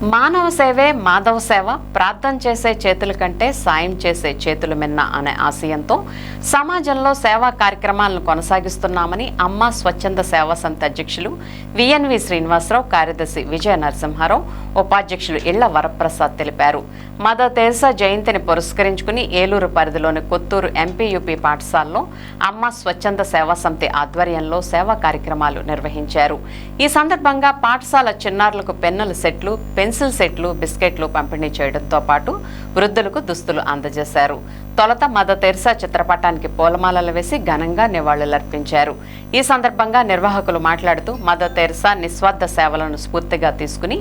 మానవ సేవే మాధవ సేవ, ప్రార్థన చేసే చేతుల కంటే సాయం చేసే చేతులు మిన్న అనే ఆశయంతో సమాజంలో సేవా కార్యక్రమాలను కొనసాగిస్తున్నామని అమ్మ స్వచ్ఛంద సేవా సమితి అధ్యక్షులు విఎన్వి శ్రీనివాసరావు, కార్యదర్శి విజయ నరసింహారావు, ఉపాధ్యక్షులు ఇళ్ల వరప్రసాద్ తెలిపారు. మదర్ తెరెసా జయంతిని పురస్కరించుకుని ఏలూరు పరిధిలోని కొత్తూరు ఎంపీయూపీ పాఠశాలలో అమ్మ స్వచ్ఛంద సేవా సమితి ఆధ్వర్యంలో సేవా కార్యక్రమాలు నిర్వహించారు. ఈ సందర్భంగా పాఠశాల చిన్నారులకు పెన్నుల సెట్లు, పెన్సిల్ సెట్లు, బిస్కెట్లు పంపిణీ చేయడంతో పాటు వృద్ధులకు దుస్తులు అందజేశారు. తొలుత మదర్ తెరెసా చిత్రపటానికి పూలమాలలు వేసి ఘనంగా నివాళులర్పించారు. ఈ సందర్భంగా నిర్వాహకులు మాట్లాడుతూ మదర్ తెరెసా నిస్వార్థ సేవలను స్ఫూర్తిగా తీసుకుని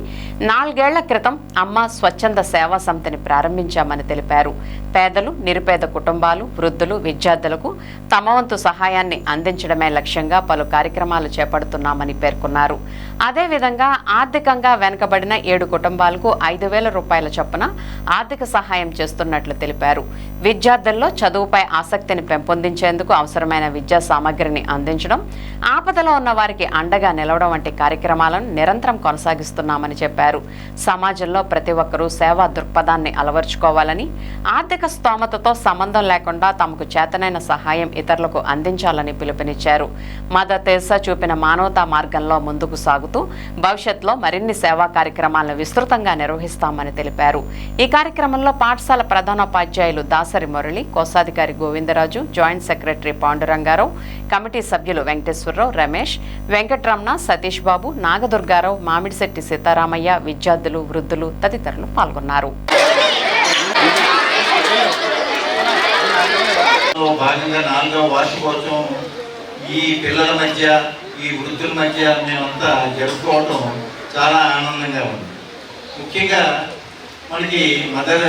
4 ఏళ్ల క్రితం అమ్మ స్వచ్ఛంద సేవా సమితిని ప్రారంభించామని తెలిపారు. పేదలు, నిరుపేద కుటుంబాలు, వృద్ధులు, విద్యార్థులకు తమ వంతు సహాయాన్ని అందించడమే లక్ష్యంగా పలు కార్యక్రమాలు చేపడుతున్నామని పేర్కొన్నారు. అదేవిధంగా ఆర్థికంగా వెనుకబడిన 7 కుటుంబాలకు 5,000 రూపాయల చొప్పున ఆర్థిక సహాయం చేస్తున్నట్లు తెలిపారు. విద్యార్థుల్లో చదువుపై ఆసక్తిని పెంపొందించేందుకు అవసరమైన విద్యా సామగ్రిని అందించడం, ఆపదలో ఉన్న వారికి అండగా నిలవడం వంటి కార్యక్రమాలను నిరంతరం కొనసాగిస్తున్నామని చెప్పారు. సమాజంలో ప్రతి ఒక్కరూ సేవా దృక్పథాన్ని అలవర్చుకోవాలని, ఆర్థిక స్తోమతతో సంబంధం లేకుండా తమకు చేతనైన సహాయం ఇతరులకు అందించాలని పిలుపునిచ్చారు. మదర్ తెరెసా చూపిన మానవతా మార్గంలో ముందుకు సాగుతూ భవిష్యత్తులో మరిన్ని సేవా కార్యక్రమాలను విస్తృతంగా నిర్వహిస్తామని తెలిపారు. ఈ కార్యక్రమంలో పాఠశాల ప్రధానోపాధ్యాయులు దాసరి మురళి, కోశాధికారి Govindaraju, joint secretary Panduranga Rao, committee సభ్యులు వెంకటేశ్వరరావు, రమేష్, వెంకట్రమణ, సతీష్ బాబు, నాగదుర్గారావు, మామిడిశెట్టి సీతారామయ్య, విద్యార్థులు, వృద్ధులు తదితరులు పాల్గొన్నారు. భాగంగా 4వ వార్షికోత్సవం ఈ పిల్లల మధ్య, ఈ వృద్ధుల మధ్య మేమంతా జరుపుకోవడం చాలా ఆనందంగా ఉంది. ముఖ్యంగా మనకి మదర్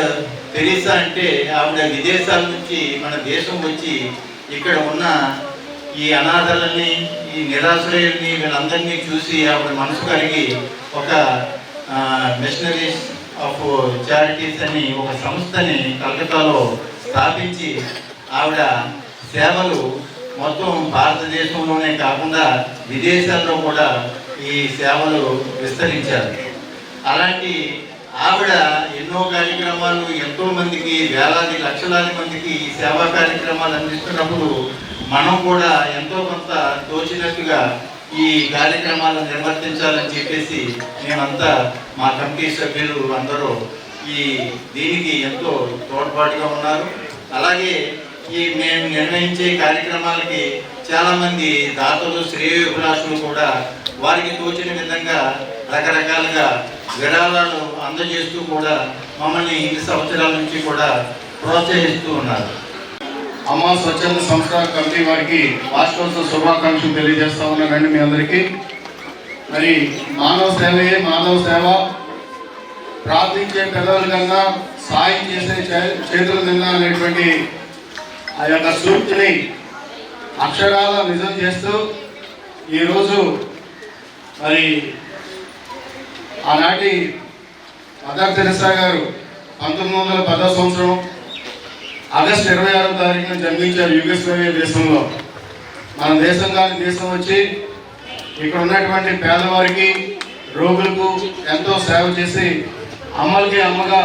తెరెసా అంటే ఆవిడ విదేశాల నుంచి మన దేశం వచ్చి ఇక్కడ ఉన్న ఈ అనాథలని, ఈ నిరాశ్రయుల్ని, వీళ్ళందరినీ చూసి ఆవిడ మనసు కలిగి ఒక మిషనరీస్ ఆఫ్ చారిటీస్ అని ఒక సంస్థని కలకత్తాలో స్థాపించి ఆవిడ సేవలు మొత్తం భారతదేశంలోనే కాకుండా విదేశాల్లో కూడా ఈ సేవలు విస్తరించారు. అలాంటి ఆవిడ ఎన్నో కార్యక్రమాలు ఎంతో మందికి, వేలాది లక్షలాది మందికి ఈ సేవా కార్యక్రమాలు అందిస్తున్నప్పుడు మనం కూడా ఎంతో కొంత తోచినట్టుగా ఈ కార్యక్రమాలను నిర్వర్తించాలని చెప్పేసి మేమంతా, మా కమిటీ సభ్యులు అందరూ దీనికి ఎంతో తోడ్పాటుగా ఉన్నారు. అలాగే ఈ మేము నిర్వహించే కార్యక్రమాలకి చాలామంది దాతలు, శ్రేయోభిలాషులు కూడా వారికి తోచిన విధంగా రకరకాలుగా విరాళాలు అందజేస్తూ కూడా మమ్మల్ని ఇన్ని సంవత్సరాల నుంచి కూడా ప్రోత్సహిస్తూ ఉన్నారు. అమ్మ స్వచ్ఛంద సంస్థ కమిటీ వారికి వార్షికోత్సవ శుభాకాంక్షలు తెలియజేస్తా ఉన్నానండి మీ అందరికీ. మరి మానవ సేవయే మాధవ సేవ, ప్రార్థించే పెదవుల కన్నా సాయం చేసే చేతులు నిన్న అనేటువంటి ఆ యొక్క సూక్తిని అక్షరాల నిజం చేస్తూ ఈరోజు మరి ఆనాటి మదర్ తెరెసా గారు 1910వ సంవత్సరం ఆగస్టు 26వ తారీఖున జన్మించారు యుగోస్లావియా దేశంలో. మన దేశం కాని దేశం వచ్చి ఇక్కడ ఉన్నటువంటి పేదవారికి, రోగులకు ఎంతో సేవ చేసి అమ్మలకి అమ్మగా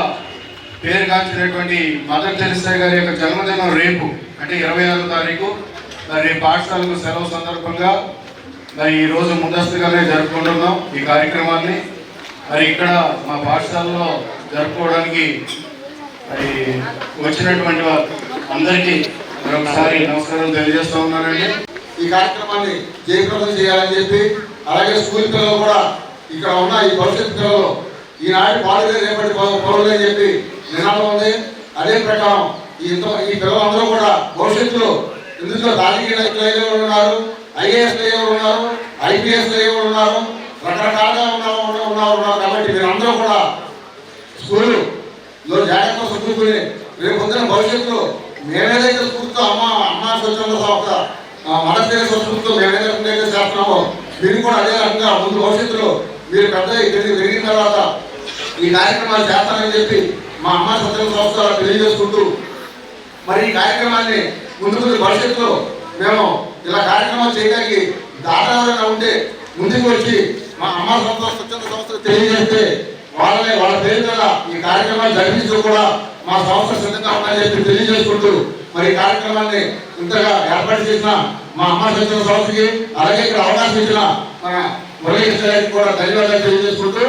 పేరు కాల్చినటువంటి మదర్ తెరెసా గారి యొక్క జన్మదినం రేపు, అంటే 26వ తారీఖు. మరి పాఠశాలకు సెలవు సందర్భంగా మరి ఈరోజు ముందస్తుగానే జరుపుకుంటున్నాం ఈ కార్యక్రమాన్ని. మరి ఇక్కడ మా పాఠశాలలో జరుపుకోవడానికి మరి వచ్చినటువంటి వారు అందరికీ మరొకసారి నమస్కారం తెలియజేస్తూ ఉన్నానండి. ఈ కార్యక్రమాన్ని జయప్రదం చేయాలని చెప్పి, అలాగే స్కూల్ పిల్లలు కూడా ఇక్కడ ఉన్న ఈ భవిష్యత్ పిల్లలు ఈనాటి పాడులే రేపటి పౌరులే అని చెప్పి నినాదం ఉంది. అదే ప్రకారం ఈ పిల్లలందరూ కూడా భవిష్యత్తులో ఇందులో రాజకీయ నాయకులు ఉన్నారు, ఐఏఎస్ ఉన్నారు, ఐపీఎస్ ఉన్నారు, రకరకాలుగా ఉన్నారు. కాబట్టి మీరందరూ కూడా స్కూల్లో జాగ్రత్తగా చదువుకుని రేపు పొద్దున భవిష్యత్తులో మేమేదైతే స్ఫూర్తితో అమ్మ స్వచ్ఛంద సంస్థ మదర్ తెరెసా స్ఫూర్తితో మేమేదైతే చేస్తున్నామో మీరు కూడా అదే రకంగా ముందు భవిష్యత్తులో మీరు పెద్ద పెరిగిన తర్వాత ఈ కార్యక్రమాలు చేస్తానని చెప్పి మా అమ్మ స్వచ్ఛంద సంస్థ తెలియజేసుకుంటూ, మరి ఈ కార్యక్రమాన్ని ముందు భవిష్యత్తులో మేము ఇలా కార్యక్రమాలు చేయడానికి దాటాలన్నా ఉంటే ముందుకు వచ్చి మా అమ్మ స్వచ్ఛంద సంస్థ తెలియజేస్తే వాళ్ళని వాళ్ళ పేరు మీద ఈ కార్యక్రమాలు జరిపించడం కూడా మా సంస్థ సిద్ధంగా ఉందని చెప్పి తెలియజేసుకుంటూ మరి ఈ కార్యక్రమాన్ని ఇంతగా ఏర్పాటు చేసిన మా అమ్మ స్వచ్ఛంద సంస్థకి అలాగే ఇక్కడ అవకాశం ఇచ్చిన మన మురళీకృష్ణ గారికి కూడా ధన్యవాదాలు తెలియజేసుకుంటూ